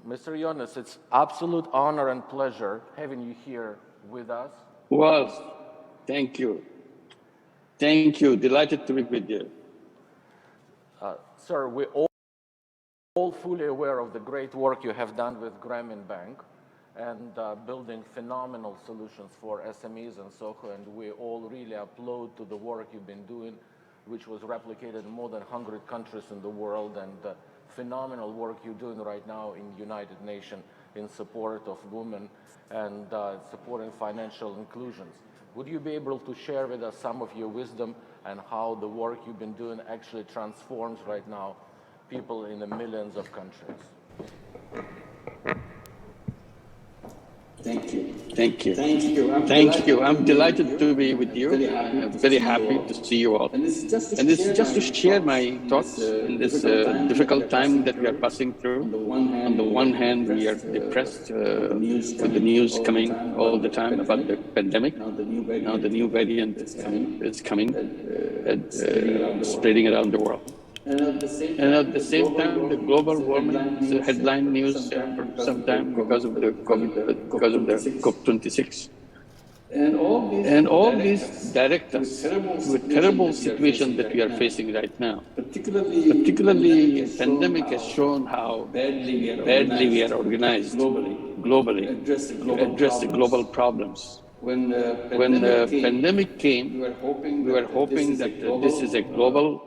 Mr. Yunus, it's absolute honor and pleasure having you here with us. Well, thank you. Thank you. Delighted to be with you. Sir, we're all fully aware of the great work you have done with Grameen Bank and building phenomenal solutions for SMEs and SOHO, and we all really applaud to the work you've been doing, which was replicated in more than 100 countries in the world, and phenomenal work you're doing right now in United Nations in support of women and supporting financial inclusions. Would you be able to share with us some of your wisdom and how the work you've been doing actually transforms right now people in the millions of countries? Thank you. Thank you. Thank you. I'm delighted to be with you. I'm very happy to see you all. And it's just to share my thoughts in this difficult time that we are passing through. On the one hand, we are depressed with the news coming all the time about the pandemic. Now the new variant is coming and spreading around the world. And at the same time, the global warming is a headline news for some time because of the COP26. And all these direct us to a terrible situation that we are facing right now. Particularly, the pandemic has shown how badly we are organized globally to address the global problems. When the pandemic came, we were hoping that this is a global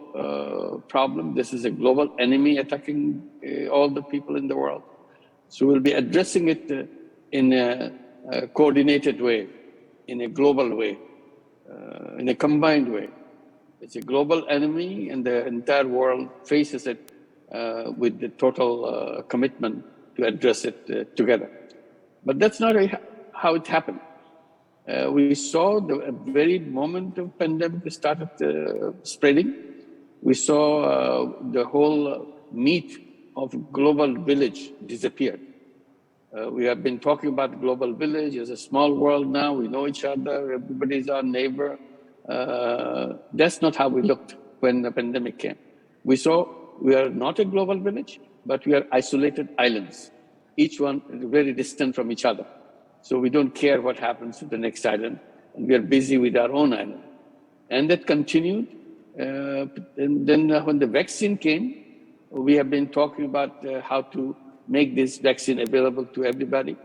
problem. This is a global enemy attacking all the people in the world. So we'll be addressing it in a coordinated way, in a global way, in a combined way. It's a global enemy, and the entire world faces it with the total commitment to address it together. But that's not how it happened. We saw the very moment the pandemic started spreading, we saw the whole meat of global village disappeared. We have been talking about global village as a small world now. We know each other. Everybody's our neighbor. That's not how we looked when the pandemic came. We saw we are not a global village, but we are isolated islands, each one very distant from each other. So we don't care what happens to the next island, and we are busy with our own island. And that continued. And then when the vaccine came, we have been talking about how to make this vaccine available to everybody.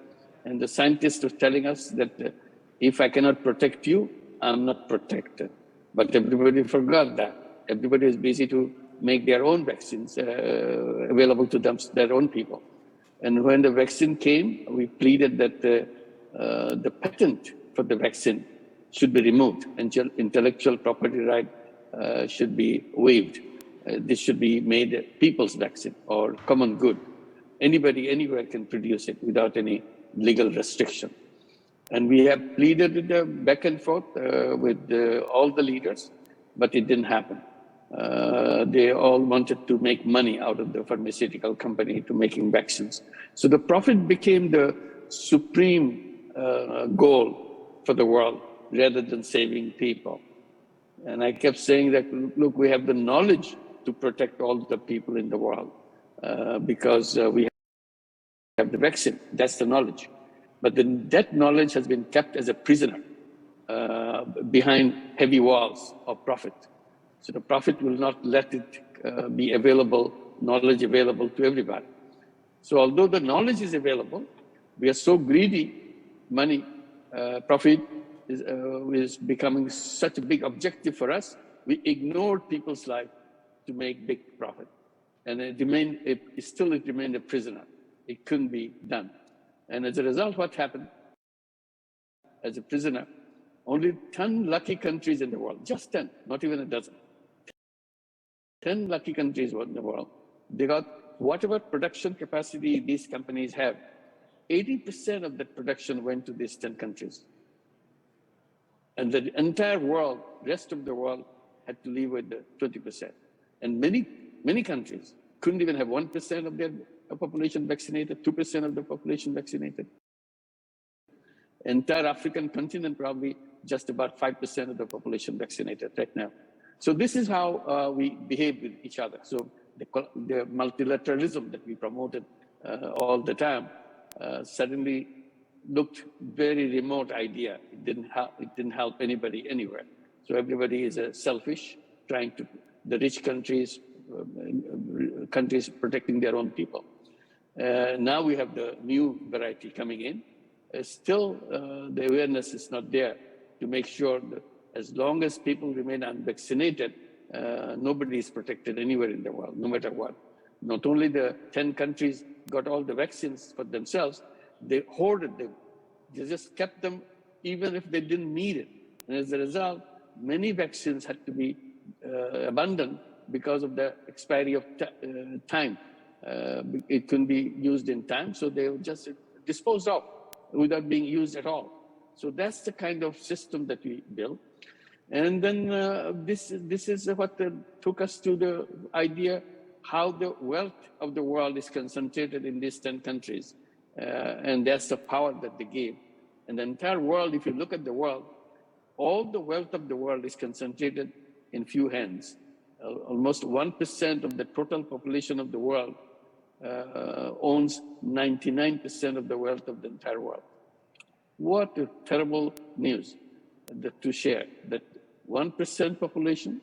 And the scientists were telling us that if I cannot protect you, I'm not protected. But everybody forgot that. Everybody is busy to make their own vaccines available to them, their own people. And when the vaccine came, we pleaded that the patent for the vaccine should be removed, and intellectual property right should be waived. This should be made a people's vaccine or common good. Anybody, anywhere can produce it without any legal restriction. And we have pleaded it back and forth with all the leaders, but it didn't happen. They all wanted to make money out of the pharmaceutical company to making vaccines. So the profit became the supreme goal for the world rather than saving people. And I kept saying that, look, we have the knowledge to protect all the people in the world because we have the vaccine. That's the knowledge. But that knowledge has been kept as a prisoner behind heavy walls of profit. So the profit will not let it be available, knowledge available to everybody. So although the knowledge is available, we are so greedy, money, profit is becoming such a big objective for us, we ignore people's life to make big profit. And it remained a prisoner. It couldn't be done. And as a result, what happened? As a prisoner, only 10 lucky countries in the world, just 10, not even a dozen, 10 lucky countries in the world, they got whatever production capacity these companies have, 80% of that production went to these 10 countries. And the entire world, rest of the world, had to live with the 20%. And many countries couldn't even have 1% of their population vaccinated, 2% of the population vaccinated. Entire African continent, probably just about 5% of the population vaccinated right now. So this is how we behave with each other. So the multilateralism that we promoted all the time, suddenly looked very remote idea. It didn't help anybody anywhere. So everybody is selfish, trying to, the rich countries protecting their own people. Now we have the new variety coming in. Still, the awareness is not there to make sure that as long as people remain unvaccinated, nobody is protected anywhere in the world, no matter what. Not only the 10 countries got all the vaccines for themselves, they hoarded them. They just kept them even if they didn't need it. And as a result, many vaccines had to be abandoned because of the expiry of time. It couldn't be used in time, so they were just disposed of without being used at all. So that's the kind of system that we built. And then this is what took us to the idea how the wealth of the world is concentrated in these 10 countries. And that's the power that they gave. And the entire world, if you look at the world, all the wealth of the world is concentrated in few hands. Almost 1% of the total population of the world owns 99% of the wealth of the entire world. What a terrible news to share, that 1% population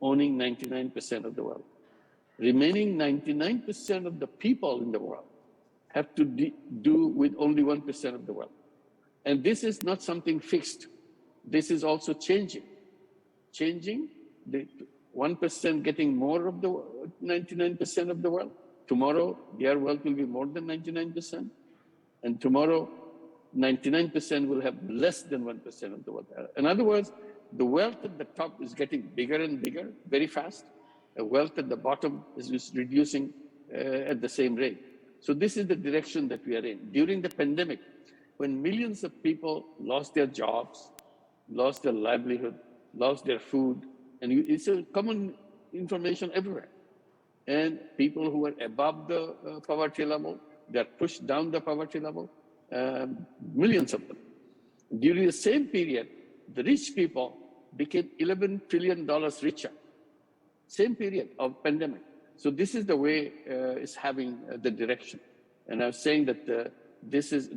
owning 99% of the world. Remaining 99% of the people in the world have to do with only 1% of the world. And this is not something fixed. This is also changing. Changing, the 1% getting more of the 99% of the world. Tomorrow, their wealth will be more than 99%. And tomorrow, 99% will have less than 1% of the world. In other words, the wealth at the top is getting bigger and bigger very fast. The wealth at the bottom is reducing at the same rate. So this is the direction that we are in. During the pandemic, when millions of people lost their jobs, lost their livelihood, lost their food, and it's a common information everywhere. And people who are above the poverty level, they're pushed down the poverty level, millions of them. During the same period, the rich people became $11 trillion richer. Same period of pandemic. So this is the way it's having the direction. And I was saying that this is,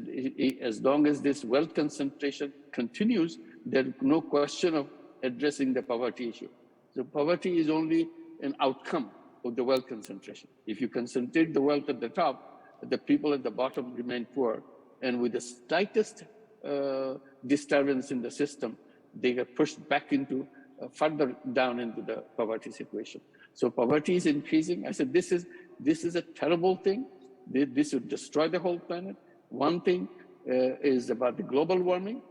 as long as this wealth concentration continues, there's no question of addressing the poverty issue. So poverty is only an outcome of the wealth concentration. If you concentrate the wealth at the top, the people at the bottom remain poor. And with the slightest disturbance in the system, they get pushed back into further down into the poverty situation. So poverty is increasing. I said, this is a terrible thing. This would destroy the whole planet. One thing is about the global warming,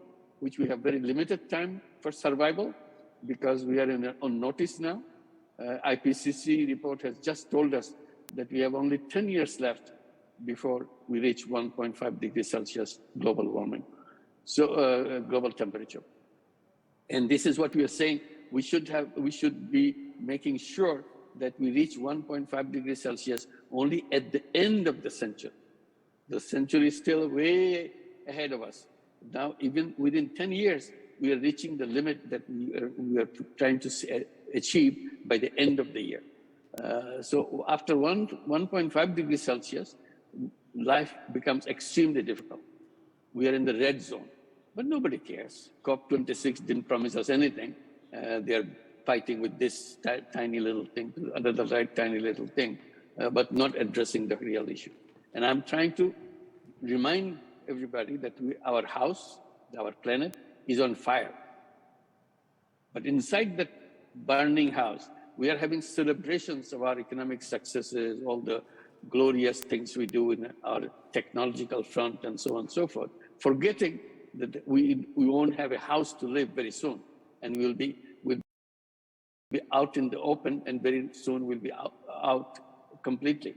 which we have very limited time for survival because we are on notice now. IPCC report has just told us that we have only 10 years left before we reach 1.5 degrees Celsius global warming, so global temperature. And this is what we are saying. We should be making sure that we reach 1.5 degrees Celsius only at the end of the century. The century is still way ahead of us. Now, even within 10 years, we are reaching the limit that we are trying to achieve by the end of the year. So after 1.5 degrees Celsius, life becomes extremely difficult. We are in the red zone, but nobody cares. COP26 didn't promise us anything. They're fighting with this tiny little thing, another tiny little thing, but not addressing the real issue. And I'm trying to remind everybody that our house, our planet, is on fire. But inside that burning house, we are having celebrations of our economic successes, all the glorious things we do in our technological front and so on and so forth, forgetting that we won't have a house to live very soon. And we'll be out in the open, and very soon we'll be out completely.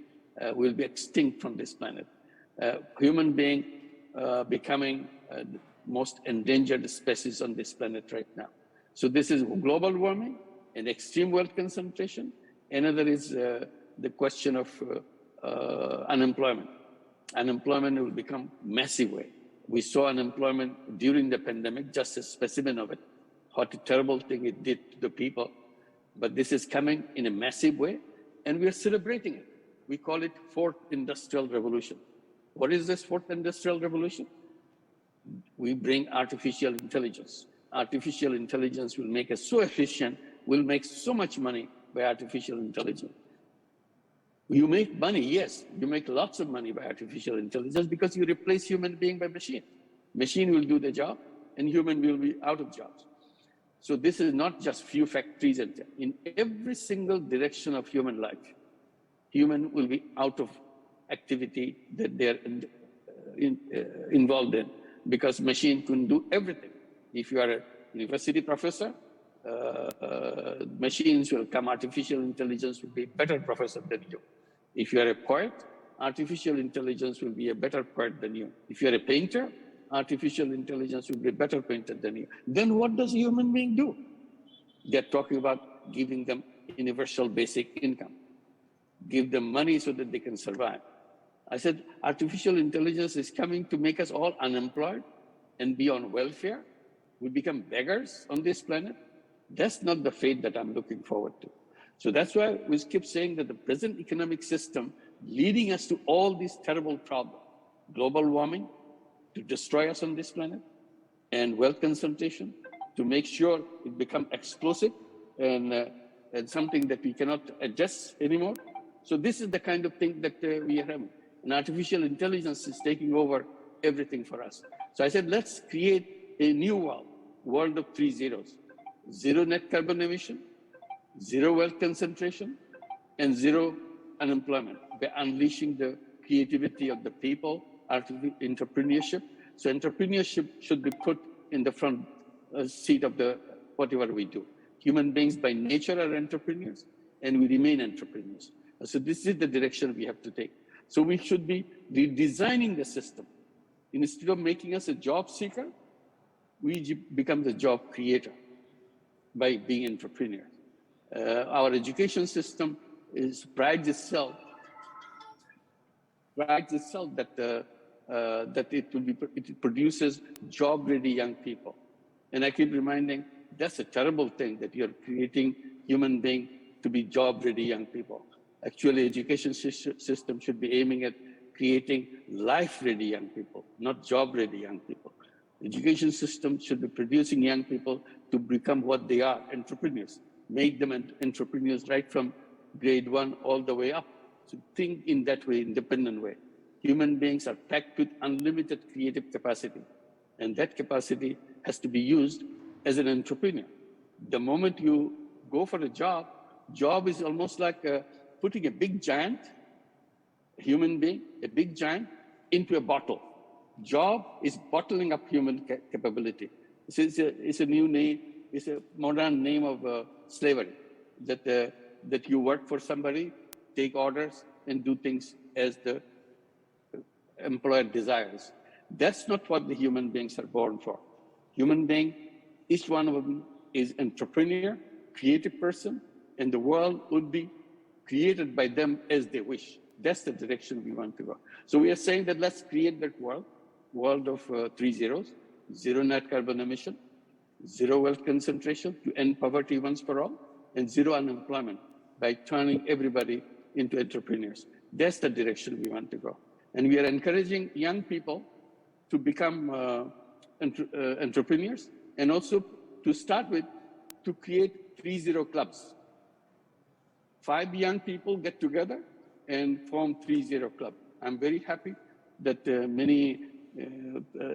We'll be extinct from this planet. Human being becoming the most endangered species on this planet right now. So this is global warming and extreme wealth concentration. Another is the question of unemployment. Unemployment will become massive way. We saw unemployment during the pandemic, just a specimen of it. What a terrible thing it did to the people. But this is coming in a massive way, and we are celebrating it. We call it fourth industrial revolution. What is this fourth industrial revolution? We bring artificial intelligence. Artificial intelligence will make us so efficient, we'll make so much money by artificial intelligence. You make money, yes, you make lots of money by artificial intelligence because you replace human being by machine. Machine will do the job and human will be out of jobs. So this is not just few factories. In every single direction of human life, human will be out of activity that they're involved in because machine can do everything. If you are a university professor, machines will come, artificial intelligence will be a better professor than you. If you are a poet, artificial intelligence will be a better poet than you. If you are a painter, artificial intelligence will be a better painter than you. Then what does a human being do? They're talking about giving them universal basic income. Give them money so that they can survive. I said, artificial intelligence is coming to make us all unemployed and be on welfare. We become beggars on this planet. That's not the fate that I'm looking forward to. So that's why we keep saying that the present economic system leading us to all these terrible problems, global warming, to destroy us on this planet, and wealth concentration, to make sure it becomes explosive and something that we cannot adjust anymore. So this is the kind of thing that we are having. And artificial intelligence is taking over everything for us. So I said, let's create a new world of 3 zeros. 0 net carbon emission, 0 wealth concentration, and 0 unemployment by unleashing the creativity of the people, entrepreneurship. So entrepreneurship should be put in the front seat of the whatever we do. Human beings by nature are entrepreneurs, and we remain entrepreneurs. So this is the direction we have to take. So we should be redesigning the system. Instead of making us a job seeker, we become the job creator by being entrepreneurs. Our education system prides itself that it produces job-ready young people. And I keep reminding, that's a terrible thing that you're creating human beings to be job-ready young people. Actually, education system should be aiming at creating life-ready young people, not job-ready young people. Education system should be producing young people to become what they are, entrepreneurs. Make them entrepreneurs right from grade 1 all the way up. So think in that way, independent way. Human beings are packed with unlimited creative capacity, and that capacity has to be used as an entrepreneur. The moment you go for a job is almost like putting a big giant, human being, a big giant, into a bottle. Job is bottling up human capability. It's a new name, it's a modern name of slavery, that you work for somebody, take orders, and do things as the employer desires. That's not what the human beings are born for. Human being, each one of them is entrepreneur, creative person, and the world would be created by them as they wish. That's the direction we want to go. So we are saying that let's create that world of 3 zeros, 0 net carbon emission, 0 wealth concentration to end poverty once for all, and 0 unemployment by turning everybody into entrepreneurs. That's the direction we want to go. And we are encouraging young people to become entrepreneurs, and also to start with, to create 3 zero clubs. 5 young people get together and form 3 zero club. I'm very happy that many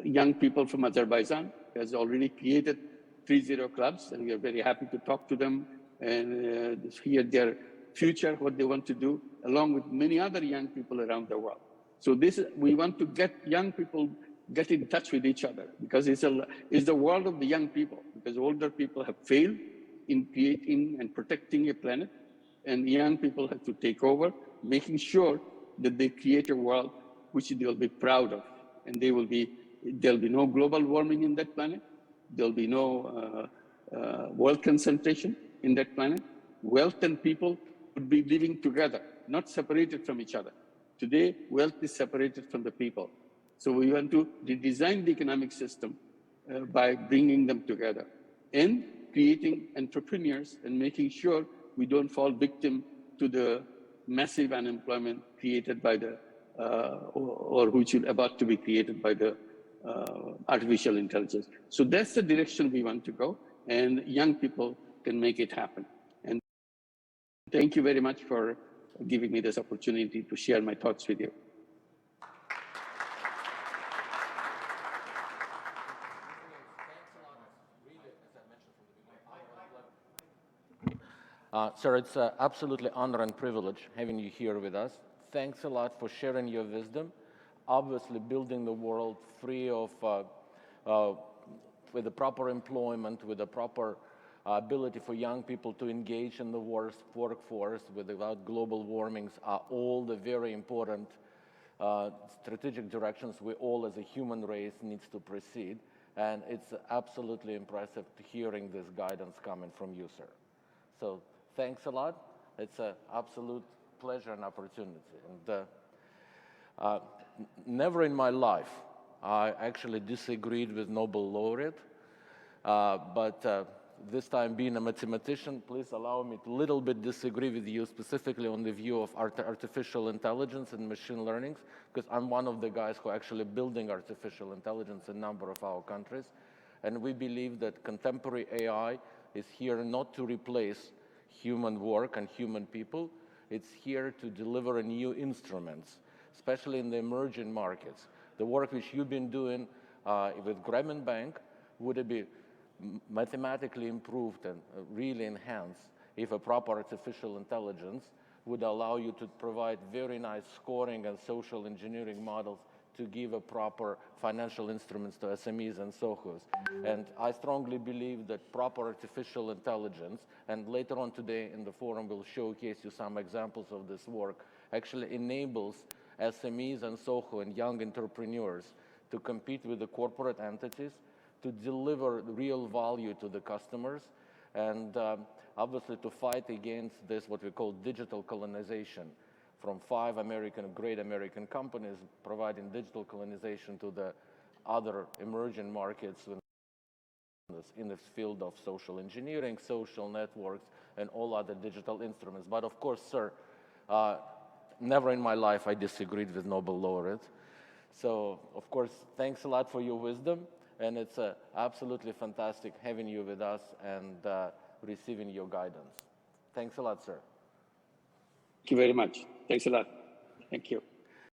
young people from Azerbaijan has already created 3 zero clubs, and we are very happy to talk to them and hear their future, what they want to do, along with many other young people around the world. So we want to get young people get in touch with each other, because it's the world of the young people, because older people have failed in creating and protecting a planet, and young people have to take over, making sure that they create a world which they'll be proud of, and there'll be no global warming in that planet, there'll be no wealth concentration in that planet. Wealth and people would be living together, not separated from each other. Today, wealth is separated from the people. So we want to redesign the economic system by bringing them together and creating entrepreneurs and making sure we don't fall victim to the massive unemployment created by the, or which will about to be created by the artificial intelligence. So that's the direction we want to go, and young people can make it happen. And thank you very much for giving me this opportunity to share my thoughts with you. Sir, it's absolutely honor and privilege having you here with us. Thanks a lot for sharing your wisdom. Obviously, building the world free of, with the proper employment, with the proper ability for young people to engage in the workforce without global warmings are all the very important strategic directions we all as a human race needs to proceed. And it's absolutely impressive to hearing this guidance coming from you, sir. So thanks a lot. It's an absolute pleasure and opportunity. And never in my life I actually disagreed with Nobel laureate, but this time being a mathematician, please allow me to a little bit disagree with you specifically on the view of artificial intelligence and machine learning, because I'm one of the guys who are actually building artificial intelligence in a number of our countries. And we believe that contemporary AI is here not to replace human work and human people. It's here to deliver new instruments, especially in the emerging markets. The work which you've been doing with Grameen Bank would be mathematically improved and really enhanced if a proper artificial intelligence would allow you to provide very nice scoring and social engineering models to give a proper financial instruments to SMEs and SOHOs. And I strongly believe that proper artificial intelligence, and later on today in the forum we'll showcase you some examples of this work, actually enables SMEs and SOHO and young entrepreneurs to compete with the corporate entities, to deliver real value to the customers, and obviously to fight against this, what we call digital colonization, from 5 great American companies providing digital colonization to the other emerging markets in this field of social engineering, social networks, and all other digital instruments. But of course, sir, never in my life I disagreed with Nobel laureate. So, of course, thanks a lot for your wisdom, and it's absolutely fantastic having you with us and receiving your guidance. Thanks a lot, sir. Thank you very much. Thanks a lot. Thank you.